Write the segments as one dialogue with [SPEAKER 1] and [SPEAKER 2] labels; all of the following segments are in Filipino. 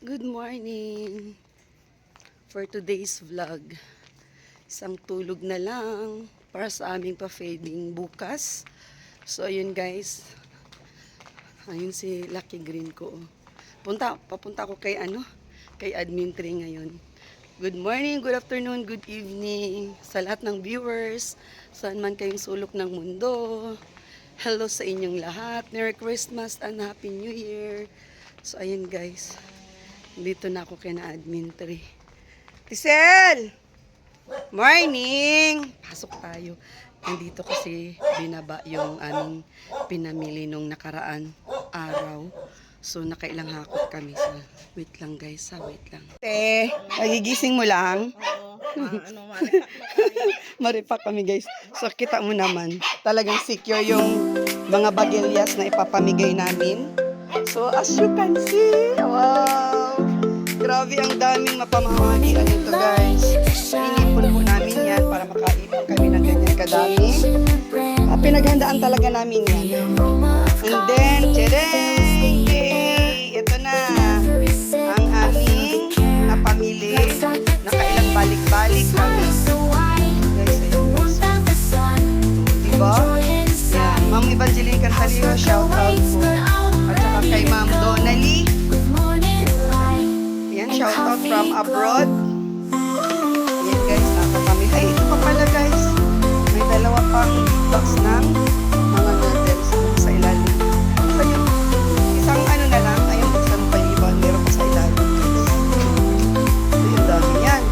[SPEAKER 1] Good morning for today's vlog. Isang tulog na lang para sa aming pa-fading bukas. So ayun guys. Ayun si Lucky Green ko. Papunta ako kay kay Admin Tree ngayon. Good morning, good afternoon, good evening sa lahat ng viewers. Saan man kayong sulok ng mundo. Hello sa inyong lahat. Merry Christmas and Happy New Year. So ayun guys. Dito na ako kay na Admin Tree. Tisel! Morning! Pasok tayo. Nandito kasi binaba yung aming pinamili nung nakaraan araw. So nakailang hakot kami. So, wait lang guys, wait lang. Nagigising mo lang? Maripak kami guys. So kita mo naman, talagang secure yung mga bagelyas na ipapamigay namin. So as you can see, wow! Grabe ang daming mapamamagian nito guys. Inipon po namin yan para makaipon kami ng ganyan kadami. Pinaghandaan talaga namin yan. And then, tadang! Ito na ang aming napamili. Nakailang balik-balik kami. Guys, ayun guys. Diba? Yan. Ma'am Evangeline Cantalio, shout out po. At saka kay Ma'am Donally. Yan, shout out from abroad. Yan guys, nakapamili. Ay, ito pa pala guys. May dalawa pang box ng mga noodles sa ilalim. So yung isang ano na lang, ayun, buksan pa yung iba. Meron pa sa ilalim guys. So yung dami yan.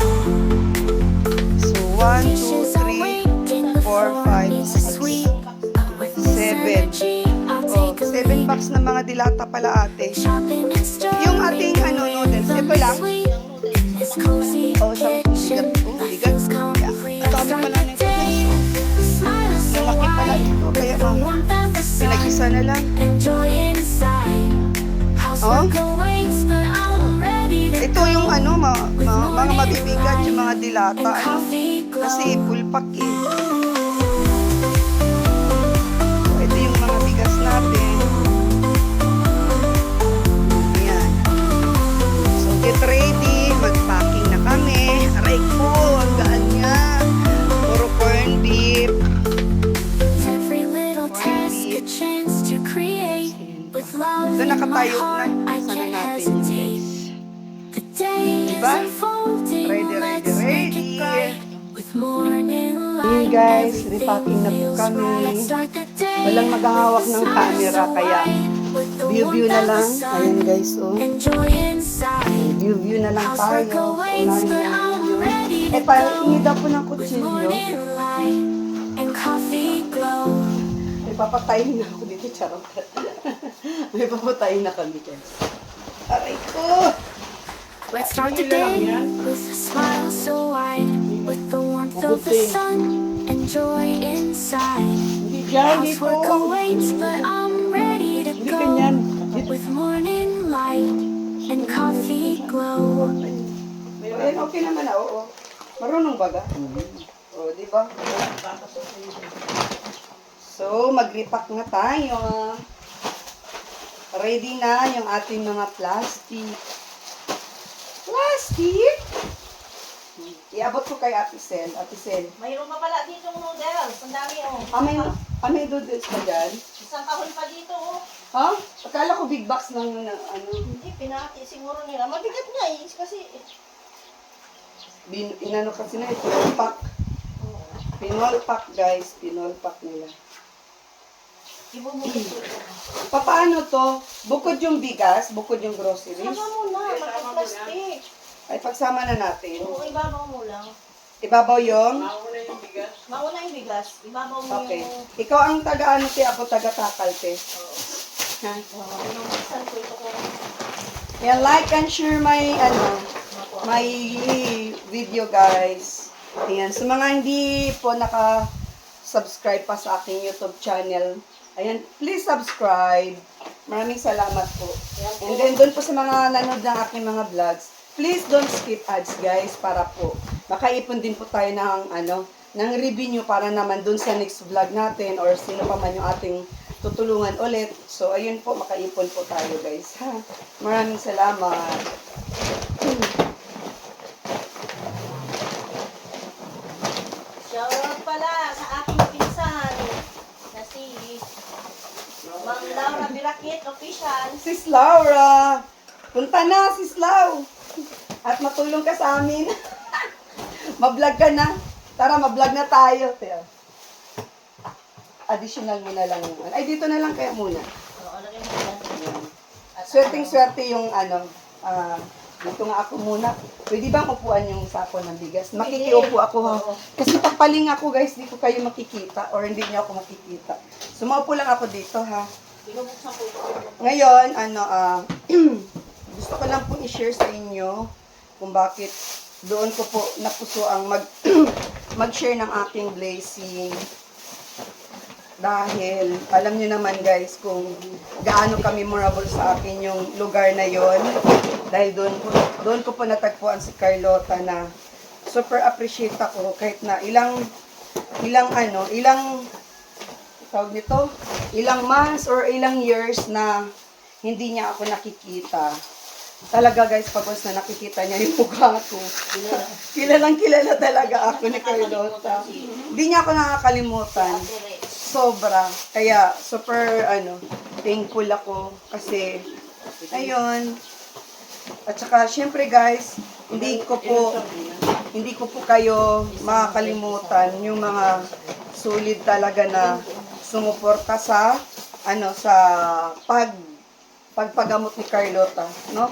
[SPEAKER 1] So 1, 2, 3, 4, 5, 6, 7. Oh, 7 box ng mga dilata pala ate. Yung ating noodles, ito lang. Oh, isang bigat. Oh, bigat. Yeah. Ito kami pala nito guys. Malaki pala ito. Kaya pinag-isa na lang. Oh. Ito yung mga mabibigat, yung mga dilata. Kasi full pack eh. Natin. Ayan. So, get ready. Mag-packing na kami. Aray ko, ang gaan niya. Puro corn beef. So, nakatayo na. Sana natin yun, guys. Diba? Ready. Ayan guys, repacking na po kami. Walang maghahawak ng camera, kaya view na lang. Ayan guys, oh. View na lang tayo. Eh, hindi daw po ng kutsilyo. May papatayin na ako dito, charot. May papatayin na kami guys. Aray ko!
[SPEAKER 2] Let's start the day with a smile so wide, with the warmth of the sun and joy inside. Housework awaits, but I'm ready to go, with morning light and coffee glow.
[SPEAKER 1] Ayun, okay naman na, oo. Marunong baga? Oo, di ba? So, mag-repack na tayo. Ready na yung ating mga plastic. Plastic? Iabot ko kay Ate Sel. Ate Sel.
[SPEAKER 3] Mayroon pa pala dito noodles. Ang dami oh.
[SPEAKER 1] May noodles pa dyan?
[SPEAKER 3] Isang kahon pa dito oh.
[SPEAKER 1] Ha? Akala ko big box lang
[SPEAKER 3] Hindi, pinati siguro nila. Mabigat nga eh. Kasi
[SPEAKER 1] inano kasi na ito. Pinol pack guys. Pinol pack nila.
[SPEAKER 3] ibubukod ko.
[SPEAKER 1] Paano to? Bukod yung bigas, bukod yung groceries.
[SPEAKER 3] Sama mo na. Maka-plastic.
[SPEAKER 1] Ay, pagsama na natin.
[SPEAKER 3] Oo, ibabaw mo lang.
[SPEAKER 1] Ibabaw yung?
[SPEAKER 3] Mauna yung bigas. Ibabaw mo
[SPEAKER 1] Okay.
[SPEAKER 3] yung...
[SPEAKER 1] Ikaw ang taga-ano, te. Ako taga-takal, te. Ha?
[SPEAKER 3] Saan ko ito ko?
[SPEAKER 1] Yan, like and share my video, guys. Ayan. So, mga hindi po naka-subscribe pa sa aking YouTube channel, ayan, please subscribe. Maraming salamat po. And then, doon po sa mga nanood ng aking mga vlogs, please don't skip ads, guys, para po makaipon din po tayo ng, ng revenue para naman doon sa next vlog natin or sino pa man yung ating tutulungan ulit. So, ayun po, makaipon po tayo guys. Ha? Maraming salamat.
[SPEAKER 3] Shoutout pala sa aking pinsan na si Ma'am Laura Birakit, official.
[SPEAKER 1] Sis Laura! Punta na, Sis Lau! At matulong ka sa amin. Mablog ka na. Tara, mablog na tayo. Teo. Additional mo na lang yung... Ay, dito na lang kaya muna.
[SPEAKER 3] Oo, lagay mo yan.
[SPEAKER 1] Swerteng-swerte yung dito nga ako muna. Pwede bang upuan yung sako ng bigas? Makikiupo ako ha. Kasi papaling ako guys, di ko kayo makikita or hindi niyo ako makikita. Sumaupo lang ako dito ha.
[SPEAKER 3] Binubuksan ko ito.
[SPEAKER 1] Ngayon, gusto ko lang pong i-share sa inyo kung bakit doon ko po napuso ang mag-share ng aking blessing. Dahil, alam nyo naman guys, kung gaano ka-memorable sa akin yung lugar na yon. Dahil doon ko po natagpuan si Carlota na super appreciate ako kahit na ilang tawag nito, ilang months or ilang years na hindi niya ako nakikita. Talaga guys, pag once na nakikita niya yung mukha ko, kilala talaga ako ni Carlota. Hindi niya ako nakakalimutan. Sobra. Kaya, super, thankful ako. Kasi, ayun. At saka, syempre guys, hindi ko po kayo makakalimutan yung mga solid talaga na sumuporta sa, sa pagpagamot ni Carlota, no?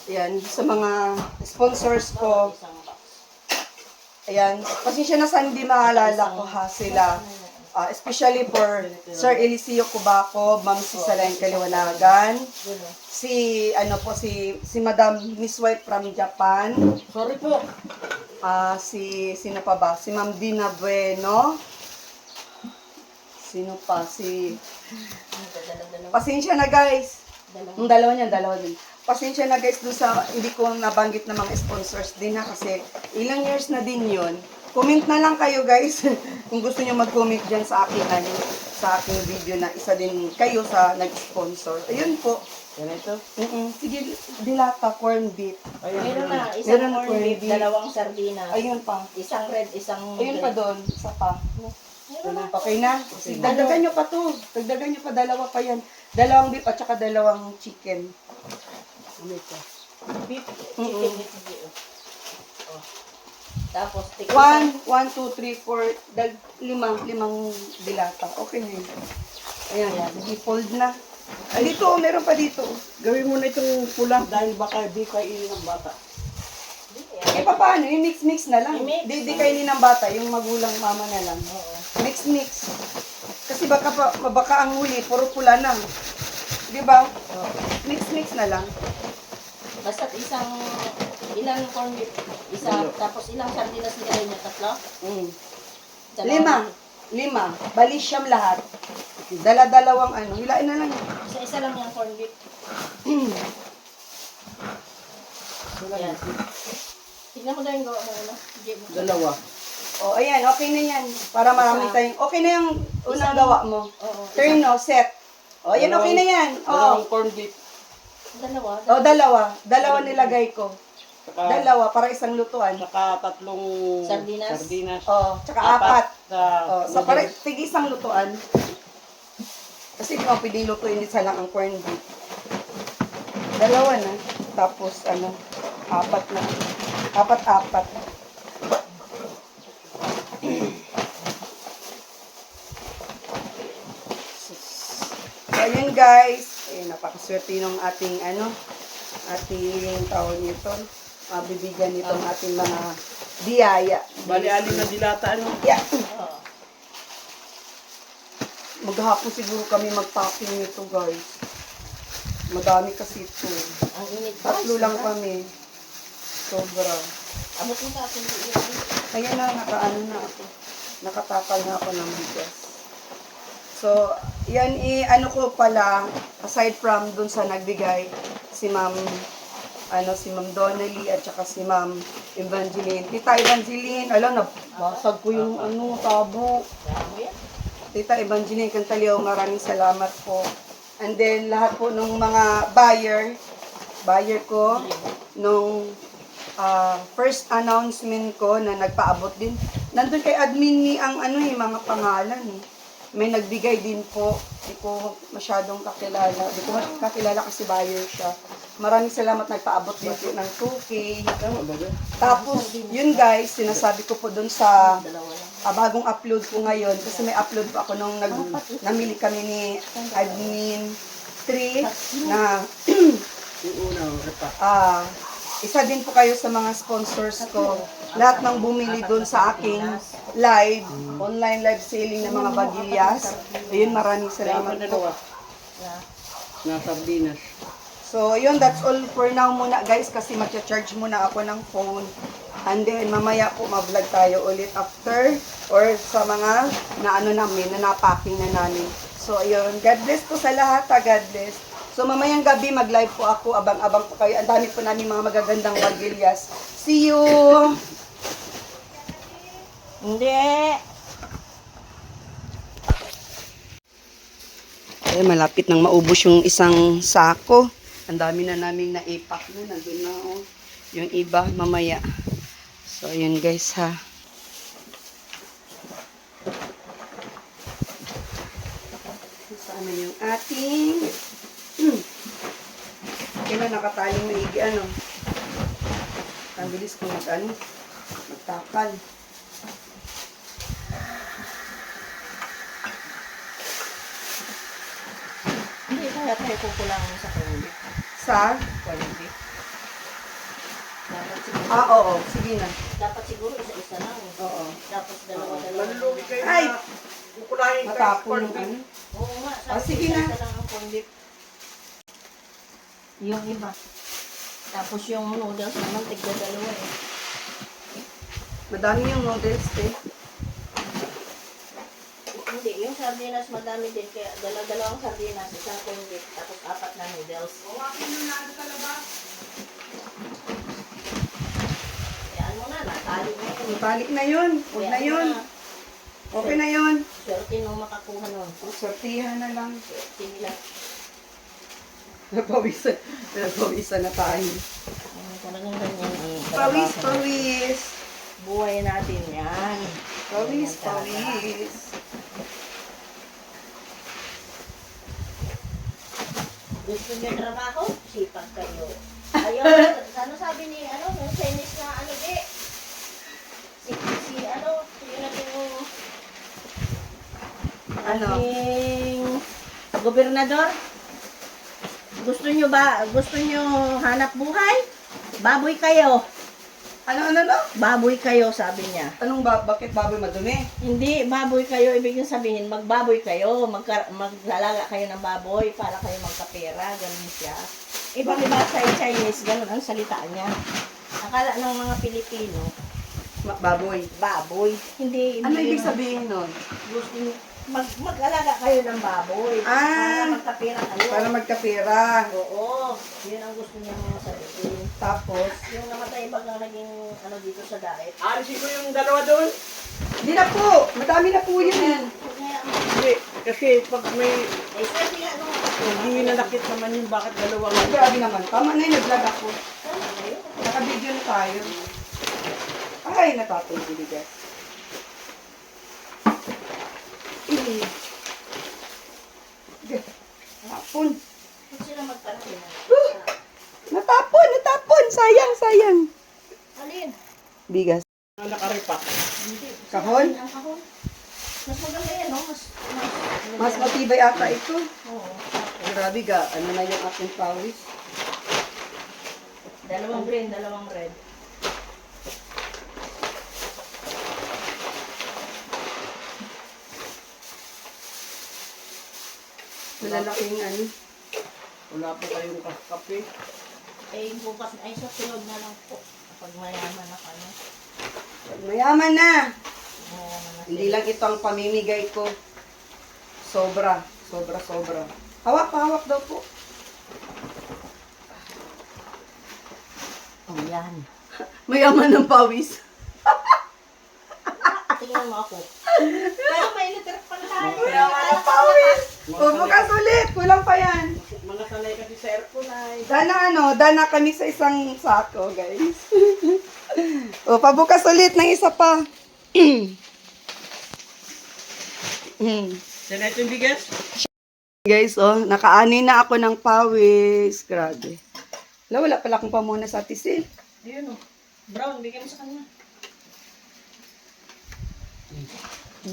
[SPEAKER 1] Ayan, sa mga sponsors ko. Ayan, pasensya na sa hindi maalala ko ha, sila. Especially for Sir Eliseo Cubaco, Ma'am si Salain Kaliwanagan, si Madam Miss White from Japan.
[SPEAKER 3] Sorry po.
[SPEAKER 1] Sino pa ba? Si Ma'am Dina Bueno. Sino pa? Pasensya na guys. Dalawa din. Pasensya na guys dun sa hindi ko nabanggit na mga sponsors din ha, kasi ilang years na din yun. Comment na lang kayo guys kung gusto niyo mag-comment dyan sa aking video na isa din kayo sa nag-sponsor. Ayun po.
[SPEAKER 4] Yan ito.
[SPEAKER 1] Sige, dilata, corn beef.
[SPEAKER 3] Meron na,
[SPEAKER 1] Meron
[SPEAKER 3] isang
[SPEAKER 1] na
[SPEAKER 3] corned beef,
[SPEAKER 1] corned beef.
[SPEAKER 3] dalawang sardinas.
[SPEAKER 1] Ayun pa.
[SPEAKER 3] Isang red, isang
[SPEAKER 1] Ayun pa doon, isa pa.
[SPEAKER 3] Meron na.
[SPEAKER 1] Okay na? Dagdagan nyo pa to. Dagdagan nyo pa, dalawa pa yan. Dalawang beef at saka dalawang chicken.
[SPEAKER 4] Ano ito?
[SPEAKER 3] Beef, chicken, beef, beef. Oh. Tapos,
[SPEAKER 1] 1, 2, 3, 4, limang dilata. Okay na yun. Ayan, i-fold na. Ay, dito, meron pa dito.
[SPEAKER 4] Gawin mo na itong pula dahil baka di kainin ng bata.
[SPEAKER 1] Eh, paano? I-mix-mix na lang.
[SPEAKER 3] I-mix.
[SPEAKER 1] Di kainin ng bata, yung magulang mama na lang.
[SPEAKER 3] Oo.
[SPEAKER 1] Mix-mix. Kasi baka ang huli, puro pula na. Di ba?
[SPEAKER 3] Oo.
[SPEAKER 1] Mix-mix na lang.
[SPEAKER 3] Basta ilang corned beef, isa, tapos ilang sardinas nilagay niya, tatlo?
[SPEAKER 1] Mm.
[SPEAKER 3] Dalawa.
[SPEAKER 1] 5. Bali siyam lahat. Dala-dalawang hilain na lang.
[SPEAKER 3] Isa-isa lang yung corned beef. Yan. Tignan mo daw yung gawa mo una. Hindi mo.
[SPEAKER 4] Dalawa.
[SPEAKER 1] O, ayan, okay na yan. Para marami tayong, okay na yung unang gawa mo.
[SPEAKER 3] Oo.
[SPEAKER 1] Turn, no, set. O, ayan, okay na yan. O,
[SPEAKER 4] Dalawang corned beef.
[SPEAKER 3] Dalawa.
[SPEAKER 1] dalawa. Dalawa nilagay ko.
[SPEAKER 4] Saka,
[SPEAKER 1] Dalawa, para isang lutuan.
[SPEAKER 4] saka tatlong
[SPEAKER 3] Sardinas.
[SPEAKER 1] O, tsaka apat.
[SPEAKER 4] Sa
[SPEAKER 1] O, so, para tig isang lutuan. Kasi di mo pwedeng lutuin isa lang ang corned beef. Dalawa na. Tapos, apat na. Apat. So, ayun guys. Ayun, napakaswerte ng ating ating tawag nito. Bibigyan nitong ating mga biyaya.
[SPEAKER 4] bali-alim na dilata,
[SPEAKER 1] Yeah.
[SPEAKER 3] Oo.
[SPEAKER 1] Maghapon siguro kami mag-packing nito guys. Madami kasi ito.
[SPEAKER 3] Ang init pa.
[SPEAKER 1] Tatlo lang kami. Sobra.
[SPEAKER 3] Abot mo sa akin.
[SPEAKER 1] Kaya na, na ako. Nakatakal na ako ng bigas. So, yan ko pala, aside from dun sa nagbigay, si Ma'am Donnelly at saka si Ma'am Evangeline. Tita Evangeline, nabasag ko yung tabo.
[SPEAKER 3] Damo yan.
[SPEAKER 1] Tita Evangeline Cantaliao, maraming salamat po. And then, lahat po ng mga buyer ko, nung first announcement ko na nagpaabot din. Nandun kay admin ni ang mga pangalan eh. May nagbigay din po. Hindi ko masyadong kakilala. Hindi ko kakilala kasi buyer siya. Maraming salamat, nagpaabot din po ng 2K. Tapos, yun guys, sinasabi ko po dun sa bagong upload ko ngayon. Kasi may upload po ako nung namili kami ni admin 3 na isa din po kayo sa mga sponsors ko. Lahat ng bumili doon sa aking online live selling ng mga bagilias. Ayun, maraming salamat po.
[SPEAKER 4] Na sardinas.
[SPEAKER 1] So, yun, that's all for now muna guys kasi magcha-charge muna ako ng phone. And then, mamaya po ma-vlog tayo ulit after or sa mga na napacking na namin. So, ayun, God bless po sa lahat, God bless. So, mamayang gabi mag-live po ako, abang-abang po kayo. Ang dami po namin mga magagandang bagilias. See you!
[SPEAKER 3] Hindi.
[SPEAKER 1] Ay, malapit nang maubos yung isang sako. Ang dami na naming na-ipack na. Nandun na yung iba mamaya. So, ayun guys ha. Saan na yung ating kailan nakataling maigi ang bilis ko magtakal.
[SPEAKER 3] Hindi kaya tayo kukulangan sa kulit.
[SPEAKER 1] Sa?
[SPEAKER 3] Quality. Dapat siguro.
[SPEAKER 1] Oo, sige na.
[SPEAKER 3] Dapat siguro isa-isa lang.
[SPEAKER 1] Oo.
[SPEAKER 3] Tapos dalawa-dalawa.
[SPEAKER 4] Malulugi kayo
[SPEAKER 1] Ay!
[SPEAKER 4] na kukulahin kayo.
[SPEAKER 1] Matapon yung
[SPEAKER 3] Oo nga.
[SPEAKER 1] Ah, sige na.
[SPEAKER 3] Isa lang ang corned yung iba. Tapos yung noodles naman, tigda-dalawa eh.
[SPEAKER 1] Madami yung noodles eh.
[SPEAKER 3] Hindi, yung sardinas madami din. Kaya dalawang sardinas, isang corned beef, tapos 4 na noodles. Yan mo na, natali na yun.
[SPEAKER 1] Balik na yun. Huwag na yun. Okay na yun.
[SPEAKER 3] Swerte nung makakuha nun.
[SPEAKER 1] Sortihan na lang.
[SPEAKER 3] Swerte nila.
[SPEAKER 1] Napawisan na tayo.
[SPEAKER 3] Talagang ganyan ang
[SPEAKER 1] Pawis,
[SPEAKER 3] trabaho.
[SPEAKER 1] pawis.
[SPEAKER 3] Buhay natin yan.
[SPEAKER 1] Pawis,
[SPEAKER 3] Ganyan talaga.
[SPEAKER 1] pawis.
[SPEAKER 3] Gusto niyo trabaho? Sipag kayo. Ayun, ano sabi ni, yung Chinese na, yun natin yung, ating gobernador. Gusto niyo hanap buhay? Baboy kayo.
[SPEAKER 1] Ano?
[SPEAKER 3] Baboy kayo, sabi niya.
[SPEAKER 1] Bakit baboy madumi?
[SPEAKER 3] Hindi, baboy kayo. Ibig sabihin, magbaboy kayo. Maglalaga kayo ng baboy para kayo magkapera. Ganun siya. Iba-iba sa Chinese, ganun ang salita niya. Akala ng mga Pilipino,
[SPEAKER 1] Baboy.
[SPEAKER 3] baboy. Hindi
[SPEAKER 1] Ano ibig
[SPEAKER 3] ganun.
[SPEAKER 1] sabihin nun?
[SPEAKER 3] Gusto niyo, mag-alaga kayo ng baboy.
[SPEAKER 1] Ah,
[SPEAKER 3] para magkapera kayo.
[SPEAKER 1] Para magkapera.
[SPEAKER 3] Oo, yun ang gusto niya mga sabihin.
[SPEAKER 1] Tapos,
[SPEAKER 3] Yung namatay bagang naging dito sa daet.
[SPEAKER 4] Alisin ko yung dalawa doon.
[SPEAKER 1] hindi na po. Madami na po yun.
[SPEAKER 3] Kaya,
[SPEAKER 4] Hindi, kasi pag may
[SPEAKER 3] swerte nga nung
[SPEAKER 4] hindi nanakit naman yung bakit dalawa nga.
[SPEAKER 1] Grabe naman. Tama na yung nag-vlog ako.
[SPEAKER 3] Tama na yun.
[SPEAKER 1] Naka-video na tayo. Ay, natatong bigas. Natapon.
[SPEAKER 3] Huwag sila magparami na.
[SPEAKER 1] Natapon. Sayang.
[SPEAKER 3] Alin?
[SPEAKER 1] Bigas.
[SPEAKER 4] Nakaripak.
[SPEAKER 3] Hindi.
[SPEAKER 1] Kahon?
[SPEAKER 3] Ang kahon. Mas maganda yan, no?
[SPEAKER 1] Mas matibay ata ito.
[SPEAKER 3] Oo.
[SPEAKER 1] Grabe ga. Ano na yung ating pawis?
[SPEAKER 3] Dalawang green, dalawang red.
[SPEAKER 1] Malalaking
[SPEAKER 4] Wala po kayong kape.
[SPEAKER 3] Eh, bukas ay sa sunod na lang po. Kapag mayaman na kayo.
[SPEAKER 1] Mayaman na.
[SPEAKER 3] Mayaman na
[SPEAKER 1] Hindi lang ito ang pamimigay ko. Sobra. Hawak daw po.
[SPEAKER 3] Oh, yan.
[SPEAKER 1] Mayaman ng pawis.
[SPEAKER 3] Tingnan mo ako. Pero may liter pala.
[SPEAKER 1] Kulang pa ng pawis. Bukas ulit. Kulang pa yan.
[SPEAKER 4] Mga sanay kasi sa aircon ay.
[SPEAKER 1] Dana kami sa isang sako, guys. O, pabukas ulit ng isa pa.
[SPEAKER 4] Sana ito yung bigas?
[SPEAKER 1] Guys, oh, nakaani na ako ng pawis. Grabe. Wala pala akong pamuna sa tisil.
[SPEAKER 3] Ayun o. Brown, bigyan mo sa kanya.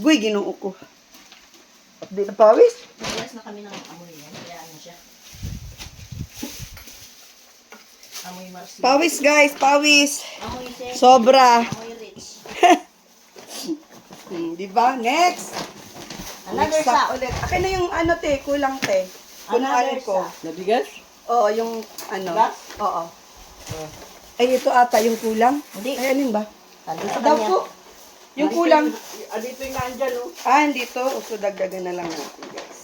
[SPEAKER 1] Uy, ginoo ko. Update na pawis.
[SPEAKER 3] Madalas na kami ng amoy yan. Kaya ano siya. Amoy marsi.
[SPEAKER 1] Pawis, guys, pawis.
[SPEAKER 3] Amoy sexy.
[SPEAKER 1] Sobra.
[SPEAKER 3] Amoy rich.
[SPEAKER 1] Di ba? Next.
[SPEAKER 3] Another
[SPEAKER 1] Next
[SPEAKER 3] sack.
[SPEAKER 1] ulit. Akin na yung ano, te, kulang, te. Kunwari
[SPEAKER 3] Another
[SPEAKER 1] ko.
[SPEAKER 3] sack.
[SPEAKER 4] Na bigas?
[SPEAKER 1] Oo, yung ano.
[SPEAKER 3] Last?
[SPEAKER 1] Oo. Ay, ito ata yung kulang.
[SPEAKER 3] Hindi.
[SPEAKER 1] Ay, alin ba?
[SPEAKER 3] Sabi sa
[SPEAKER 1] Daw
[SPEAKER 3] kanya.
[SPEAKER 1] po. Yung kulang.
[SPEAKER 4] Dito yung nandyan, oh.
[SPEAKER 1] Ah, dito. O, so, dagdagan na lang natin, guys.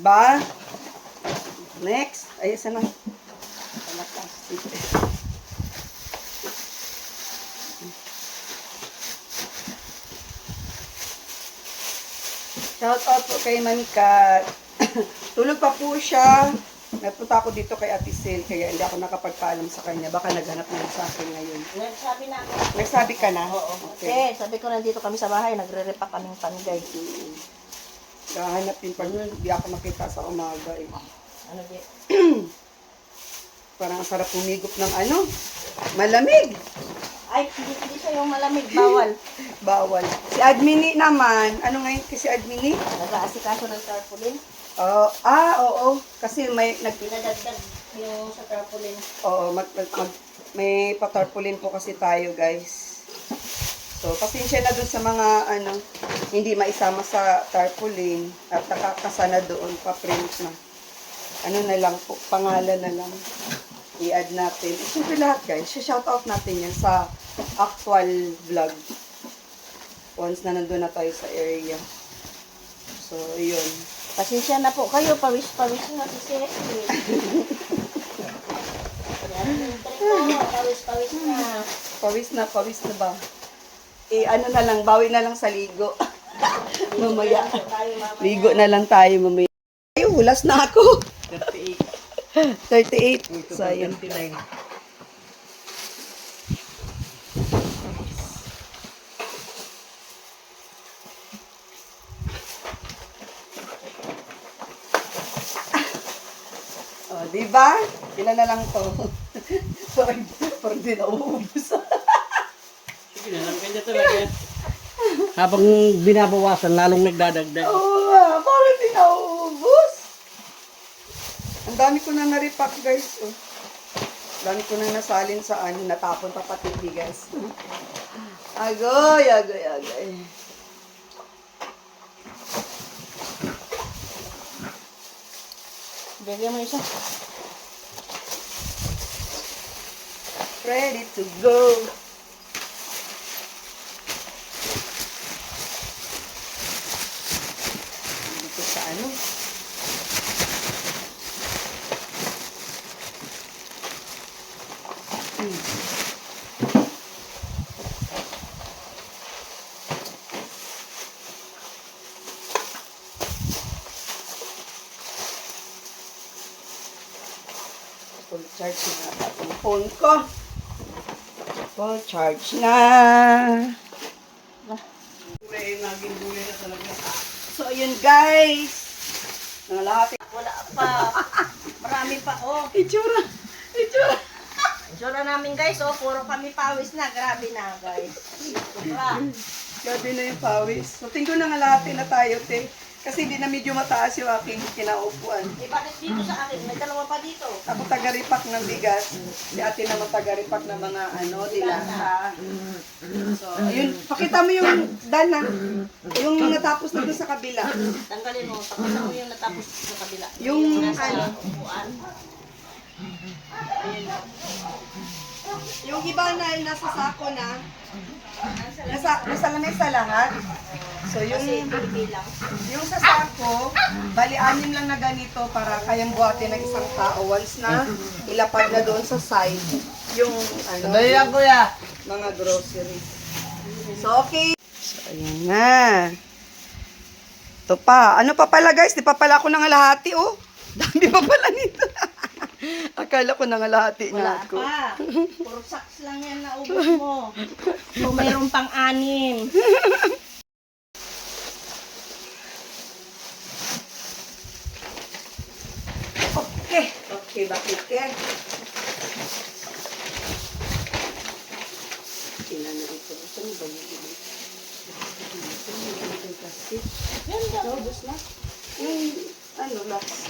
[SPEAKER 1] Ba? Next. Ay, isa na. Palakas. Shout out po kay Mami Kat. Tulog pa po siya. Nagpunta ako dito kay Ate Sil, kaya hindi ako nakapagpaalam sa kanya. Baka naghanap na yun sa akin ngayon.
[SPEAKER 3] Nagsabi na ako.
[SPEAKER 1] Nagsabi ka na?
[SPEAKER 3] Oo.
[SPEAKER 1] Okay.
[SPEAKER 3] Kasi sabi ko nandito kami sa bahay. Nagre-repack kaming panggay.
[SPEAKER 1] Kahanap din pa yun. Hindi ako makita sa umaga eh.
[SPEAKER 3] Ano di?
[SPEAKER 1] Parang ang sarap humigop ng ano. Malamig.
[SPEAKER 3] Ay, hindi siya yung malamig. Bawal.
[SPEAKER 1] Bawal. Si Admini naman. Ano ngayon kasi Admini?
[SPEAKER 3] Nag-aasikaso ng tarpaulin.
[SPEAKER 1] Oo. Kasi may
[SPEAKER 3] Pinadagdag yung sa tarpaulin.
[SPEAKER 1] Oo, may patarpulin po kasi tayo, guys. So, pasensya na dun sa mga, hindi maisama sa tarpaulin at nakakasana doon, pa-print na. Ano na lang po, pangalan na lang. I-add natin. Siyempre lahat, guys. Shoutout natin yan sa actual vlog. Once na nandun na tayo sa area. So, yun.
[SPEAKER 3] Pasensya na po kayo. Pawis-pawis na si Seki. Yan yung trick ko. Pawis-pawis na.
[SPEAKER 1] Pawis na ba? Ano na lang, bawi na lang sa ligo. Mamaya.
[SPEAKER 3] Tayo mamaya.
[SPEAKER 1] Ligo na lang tayo mamaya. Ay, hulas na ako.
[SPEAKER 4] 38.
[SPEAKER 1] 38. So, yun.
[SPEAKER 4] 39.
[SPEAKER 1] Oh, di ba? Ilan na lang to? Parang di na uubos.
[SPEAKER 4] Sige na lang, kanya talaga. Habang binabawasan, lalong nagdadagdag.
[SPEAKER 1] Oo, parang di na uubos. Ang dami ko na na-repack, guys. Oh. Ang dami ko na nasalin sa natapon pa pati, guys. Agoy.
[SPEAKER 3] Bigyan mo isa.
[SPEAKER 1] Ready to go. Dito sa full charge na ang phone ko. Full charge na.
[SPEAKER 4] Kulay, naging gulay na talaga.
[SPEAKER 1] So, ayun guys. Ang lahat.
[SPEAKER 3] Wala pa. Marami pa. Oh.
[SPEAKER 1] Itsura.
[SPEAKER 3] Itsura namin guys. Oh, puro kami pawis na. Grabe na guys. Sobra.
[SPEAKER 1] Gabi na yung pawis. So, tingko na nga lahat na tayo, te. Kasi hindi na medyo mataas yung aking kinaupuan.
[SPEAKER 3] Eh, bakit dito sa akin? May dalawa pa dito.
[SPEAKER 1] Ako taga-repack ng bigas. Si ate naman taga-repack ng mga dilata. So, ayun. Pakita mo yung dana. Yung natapos na doon sa kabila.
[SPEAKER 3] Tanggalin mo. Tapos mo yung natapos sa kabila.
[SPEAKER 1] Yung
[SPEAKER 3] nasa upuan.
[SPEAKER 1] Yung iba na yung nasa sako na. Nasa lamesa lahat. So,
[SPEAKER 3] Kasi
[SPEAKER 1] yung
[SPEAKER 3] bilang.
[SPEAKER 1] Yung sa sako, bali anim lang na ganito para kayang buhatin ng isang tao once na ilapag na doon sa side yung
[SPEAKER 4] Sandali lang, kuya.
[SPEAKER 1] mga groceries. So, okay. So, ayan na. Ito pa. Ano pa pala, guys? Di pa pala ako nangalahati, oh. Dami pa pala nito. Akala ko nangalahati na
[SPEAKER 3] Wala
[SPEAKER 1] ako.
[SPEAKER 3] pa. Puro saks lang yan na ubos mo. So, mayroon pang 6.
[SPEAKER 1] Okay. Okay, bakit eh? Tingnan na ito. Ito mo ba yung plastic?
[SPEAKER 3] Yan daw.
[SPEAKER 1] Ubus na. Yung, ano, last.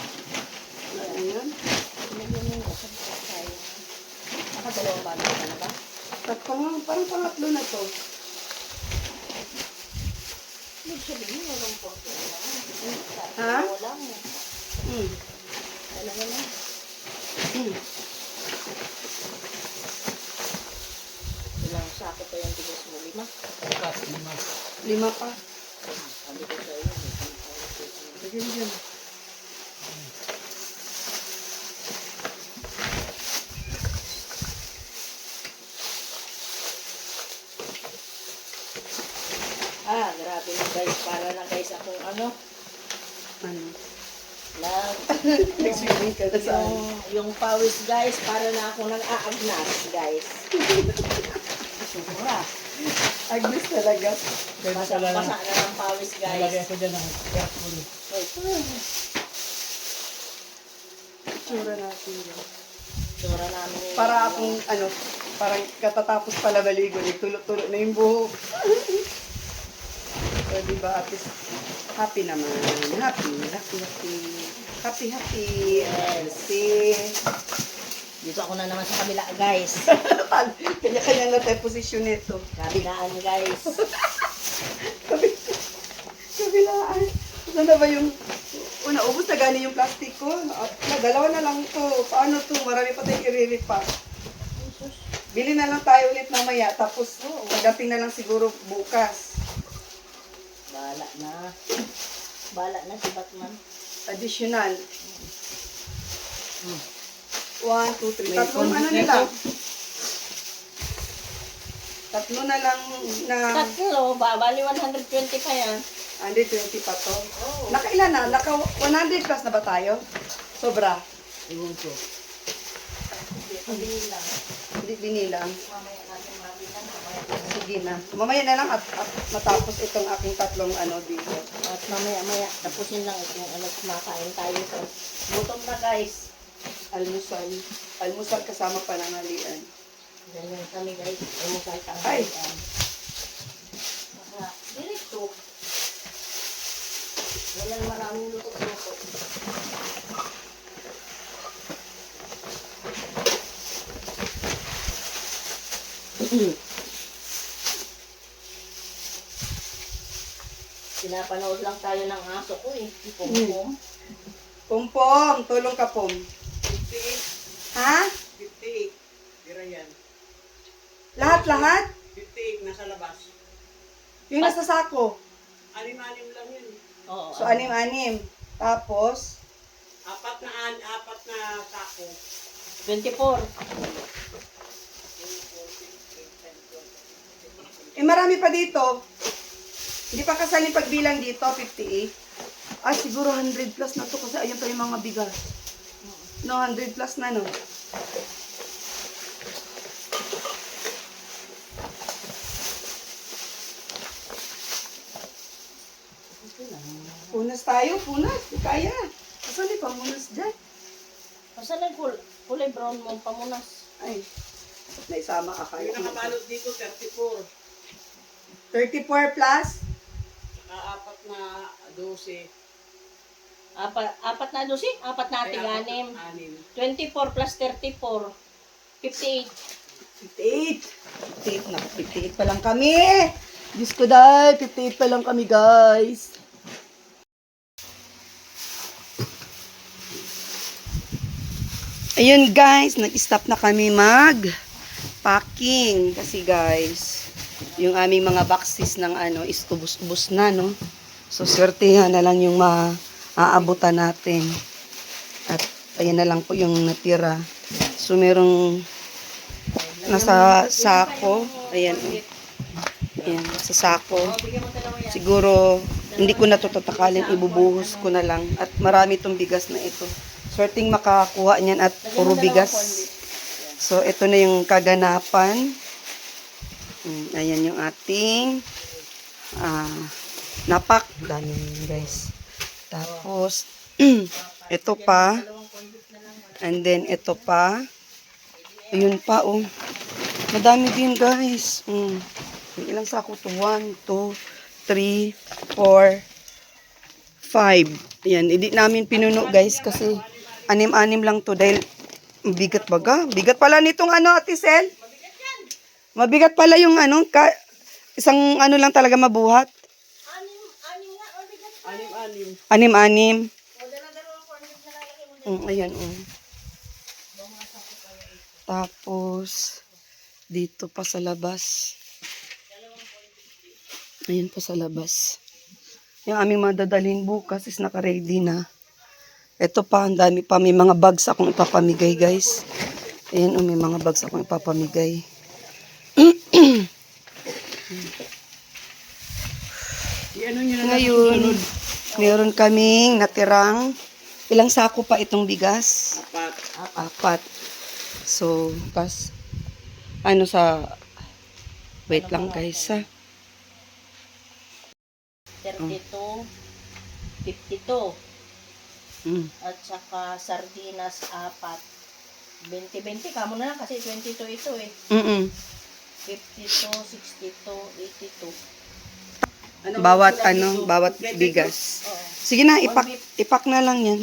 [SPEAKER 1] Ayan.
[SPEAKER 3] Nakadalawang bago ka na ba?
[SPEAKER 1] Parang pangatlo na to.
[SPEAKER 3] Ibig sabihin, walang porto lang.
[SPEAKER 1] Ha?
[SPEAKER 3] Walang.
[SPEAKER 1] Hmm.
[SPEAKER 3] Dalawa lang.
[SPEAKER 1] Hmm.
[SPEAKER 3] Ilang sako pa yung tigas mo? 5?
[SPEAKER 1] 5 pa.
[SPEAKER 3] Sabi ko sa iyo.
[SPEAKER 1] Lagyan mo dyan.
[SPEAKER 3] Grabe na guys. Para na guys akong ano.
[SPEAKER 1] Ano?
[SPEAKER 3] Yung,
[SPEAKER 1] ka na saan?
[SPEAKER 3] yung pawis guys. Para na ako nag-aagnas guys. Sobra.
[SPEAKER 1] Agnes talaga.
[SPEAKER 3] Basa na ng pawis
[SPEAKER 4] Nalagay
[SPEAKER 3] guys.
[SPEAKER 4] ko dyan ng careful.
[SPEAKER 1] Tsura natin yun.
[SPEAKER 3] Sura namin yung
[SPEAKER 1] Para akong, ano, parang katatapos pala maligo. Tulo-tulo na yung buhok. So, diba, at least, happy naman. Happy. Happy.
[SPEAKER 3] Dito ako na naman sa kabila guys.
[SPEAKER 1] Kanya-kanya na tayo posisyon nito.
[SPEAKER 3] Kabilaan guys.
[SPEAKER 1] Kabilaan. Saan na ba yung... Una, ubos na gani yung plastic ko. Dalawa na lang to. Paano to? Marami pa tayong i-repack. Bili na lang tayo ulit mamaya. Tapos, pagdating na lang siguro bukas.
[SPEAKER 3] Bala na si Batman.
[SPEAKER 1] Additional. 1, 2, 3.
[SPEAKER 4] May
[SPEAKER 1] Tatlong ano
[SPEAKER 4] condensate.
[SPEAKER 1] nila. Tatlo na lang na...
[SPEAKER 3] Tatlo, bali 120 pa yan.
[SPEAKER 1] 120 pa to. Nakailan na? Naka 100 plus na ba tayo? Sobra.
[SPEAKER 4] Iwan ko.
[SPEAKER 3] Hindi lang.
[SPEAKER 1] Hindi binilang.
[SPEAKER 3] Mamaya natin mabilang.
[SPEAKER 1] Sige na. Mamaya na lang at matapos itong aking tatlong ano dito.
[SPEAKER 3] At mamaya tapusin lang itong ano, kumakain tayo. Gutom na guys.
[SPEAKER 1] Almusal. Almusal kasama panangalian.
[SPEAKER 3] Ganyan kami guys. Umusay kang
[SPEAKER 1] Ay.
[SPEAKER 3] Direkto. Walang maraming luto-luto. Pinapanood lang tayo ng aso ko eh. Pum-pum.
[SPEAKER 1] Pompom, tulong ka pom.
[SPEAKER 4] 58.
[SPEAKER 1] Ha?
[SPEAKER 4] 58. Tira yan.
[SPEAKER 1] Lahat?
[SPEAKER 4] 58 nasa labas.
[SPEAKER 1] Yung nasa sako.
[SPEAKER 4] Anim-anim lang yun.
[SPEAKER 3] Oo.
[SPEAKER 1] So, 6-6. Tapos,
[SPEAKER 4] Apat na sako.
[SPEAKER 3] 24.
[SPEAKER 1] marami pa dito. Hindi pa kasali pagbilang dito, 58. Ah, siguro 100 plus na to kasi ayun pa yung mga bigas. No, 100 plus na, no? Punas tayo, punas. Di kaya. Asan yung pamunas dyan?
[SPEAKER 3] Saan ang kulay brown mo pamunas?
[SPEAKER 1] Ay, naisama ka kayo.
[SPEAKER 4] Yung nakabalot dito, 34.
[SPEAKER 1] 34 plus?
[SPEAKER 4] Apat na 12.
[SPEAKER 3] Apat na dosi? Apat na tiganim. 24 plus 34. 58.
[SPEAKER 1] 58. 58 na. 58 pa lang kami. Diyos ko dahil, 58 pa lang kami, guys. Ayun, guys. Nag-stop na kami mag-packing. Kasi, guys, yung aming mga boxes ng ano is ubus-ubus na, no? So, swertehan na lang yung maaabutan natin. At, ayan na lang po yung natira. So, merong nasa sako. Ayan. Yan, sa sako. Siguro, hindi ko na ito tatakalin, ibubuhos ko na lang. At marami itong bigas na ito. Swerteng makakuha niyan at puro bigas. So, ito na yung kaganapan. Ayan yung ating napak. Dami yun, guys. Tapos, ito pa. And then, ito pa. Ayun pa, oh. Madami din, guys. Ilang sako to? 1, 2, 3, 4, 5. Ayan, hindi namin pinuno, guys, kasi anim-anim lang to dahil bigat baga. Bigat pala nitong ano, Ate Sel? Mabigat pala yung ano, isang ano lang talaga mabuhat. Anim-anim. Ayan, Tapos, dito pa sa labas. Ayan pa sa labas. Yung aming madadalhin bukas is naka-ready na. Ito pa, ang dami pa. May mga bags akong ipapamigay, guys. Ayan, may mga bags akong ipapamigay. Ngayon, meron kaming natirang ilang sako pa itong bigas? 4. So, pas ano sa wait lang guys ha.
[SPEAKER 3] 32, 52. At saka sardinas 4. 20-20 kamo na lang kasi 22 ito eh. 52, 62, 82.
[SPEAKER 1] Bawat ano, bawat bigas. Sige na, ipak na lang yan.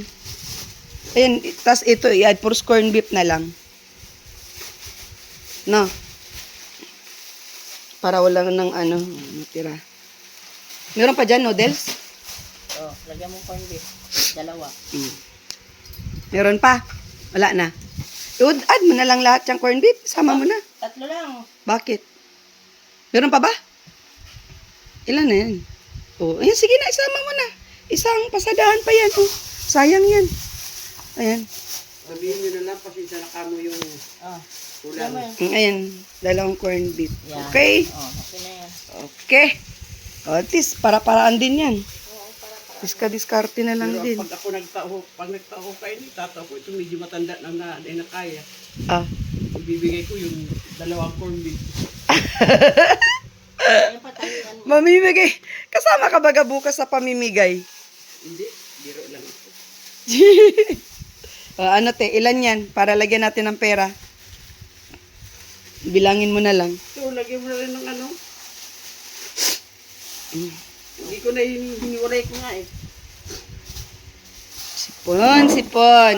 [SPEAKER 1] Ayan, tas ito, i-add for corned beef na lang. No. Para wala nang ano, matira. Meron pa dyan, noodles?
[SPEAKER 3] Lagyan mo corned beef. 2.
[SPEAKER 1] Meron pa? Wala na. I-add mo na lang lahat yung corned beef. Sama mo na.
[SPEAKER 3] 3 lang.
[SPEAKER 1] Bakit? Meron pa ba? Ilan na yan? Ayan, sige na, isama mo na. Isang pasadahan pa yan. Sayang yan. Ayan.
[SPEAKER 4] Sabihin nyo na lang, pasensya na kamo yung ulam.
[SPEAKER 1] Ayan, 2 corned beef.
[SPEAKER 3] Yan.
[SPEAKER 1] Okay?
[SPEAKER 3] Okay na yan.
[SPEAKER 1] Okay. At least, para-paraan din yan. Diska-diskarte na lang
[SPEAKER 4] Pero
[SPEAKER 1] din.
[SPEAKER 4] pag nagtaho kayo ni tata ko, ito medyo matanda na na kaya. Ibibigay ko yung 2 corned beef.
[SPEAKER 1] Mamimigay. Kasama ka baga bukas sa pamimigay?
[SPEAKER 4] Hindi, biro lang.
[SPEAKER 1] Ano te, ilan yan? Para lagyan natin ng pera. Bilangin mo na lang.
[SPEAKER 4] So, lagyan mo na rin ng ano. Hindi ko na hiniwalay ko nga eh.
[SPEAKER 1] Sipon, sipon.